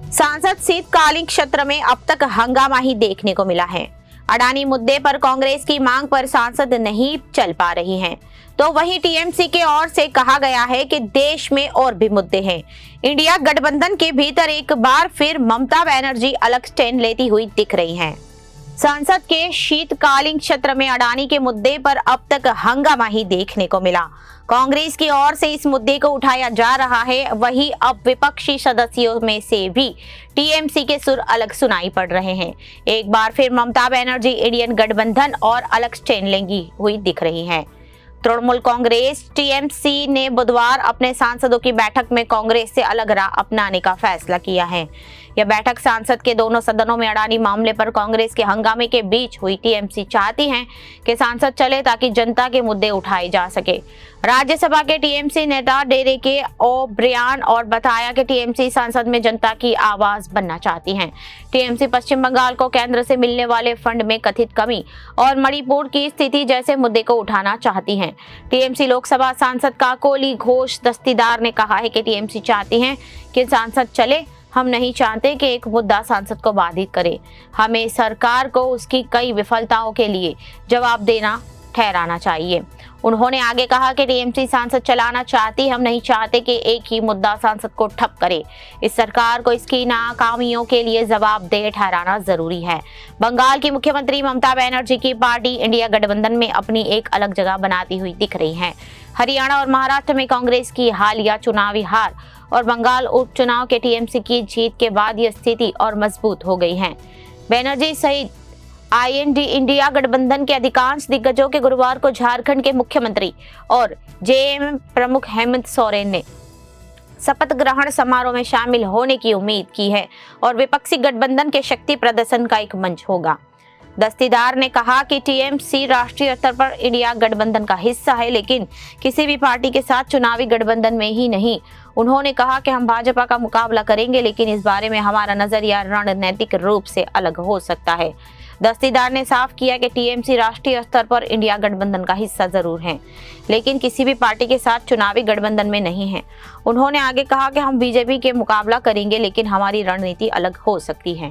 सांसद शीतकालीन सत्र में अब तक हंगामा ही देखने को मिला है। अडानी मुद्दे पर कांग्रेस की मांग पर सांसद नहीं चल पा रही हैं, तो वहीं टीएमसी के ओर से कहा गया है कि देश में और भी मुद्दे हैं। इंडिया गठबंधन के भीतर एक बार फिर ममता बनर्जी अलग स्टैंड लेती हुई दिख रही हैं। संसद के शीतकालीन सत्र में अडानी के मुद्दे पर अब तक हंगामा ही देखने को मिला। कांग्रेस की ओर से इस मुद्दे को उठाया जा रहा है, वहीं अब विपक्षी सदस्यों में से भी टीएमसी के सुर अलग सुनाई पड़ रहे हैं। एक बार फिर ममता बनर्जी इंडियन गठबंधन और अलग स्टैंड लेंगी हुई दिख रही हैं। तृणमूल कांग्रेस टीएमसी ने बुधवार अपने सांसदों की बैठक में कांग्रेस से अलग राह अपनाने का फैसला किया है। यह बैठक संसद के दोनों सदनों में अडानी मामले पर कांग्रेस के हंगामे के बीच हुई। टीएमसी चाहती है कि सांसद चले ताकि जनता के मुद्दे उठाए जा सके। राज्यसभा के टीएमसी नेता डेरेके ओब्रियन और बताया कि टीएमसी संसद में जनता की आवाज बनना चाहती है। टीएमसी पश्चिम बंगाल को केंद्र से मिलने वाले फंड में कथित कमी और मणिपुर की स्थिति जैसे मुद्दे को उठाना चाहती है। टीएमसी लोकसभा सांसद काकोली घोष दस्तीदार ने कहा है कि टीएमसी चाहती है कि सांसद चले। हम नहीं चाहते कि एक मुद्दा सांसद को बाधित करे। हमें सरकार को उसकी कई विफलताओं के लिए जवाब देना ठहराना चाहिए। उन्होंने आगे कहा कि टीएमसी सांसद चलाना चाहती, हम नहीं चाहते कि एक ही मुद्दा सांसद को ठप करे। इस सरकार को इसकी नाकामियों के लिए जवाबदेह ठहराना जरूरी है। बंगाल की मुख्यमंत्री ममता बनर्जी की पार्टी इंडिया गठबंधन में अपनी एक अलग जगह बनाती हुई दिख रही है। हरियाणा और महाराष्ट्र में कांग्रेस की हालिया चुनावी हार और बंगाल उपचुनाव के टीएमसी की जीत के बाद यह स्थिति और मजबूत हो गई है। बनर्जी सहित आईएनडी इंडिया गठबंधन के अधिकांश दिग्गजों के गुरुवार को झारखंड के मुख्यमंत्री और जेएमएम प्रमुख हेमंत सोरेन ने शपथ ग्रहण समारोह में शामिल होने की उम्मीद की है और विपक्षी गठबंधन के शक्ति प्रदर्शन का एक मंच होगा। दस्तीदार ने कहा कि टीएमसी राष्ट्रीय स्तर पर इंडिया गठबंधन का हिस्सा है, लेकिन किसी भी पार्टी के साथ चुनावी गठबंधन में ही नहीं। उन्होंने कहा कि हम भाजपा का मुकाबला करेंगे, लेकिन इस बारे में हमारा नजरिया रणनीतिक रूप से अलग हो सकता है। दस्तीदार ने साफ किया कि टीएमसी राष्ट्रीय स्तर पर इंडिया गठबंधन का हिस्सा जरूर है, लेकिन किसी भी पार्टी के साथ चुनावी गठबंधन में नहीं है। उन्होंने आगे कहा कि हम बीजेपी के मुकाबला करेंगे, लेकिन हमारी रणनीति अलग हो सकती है।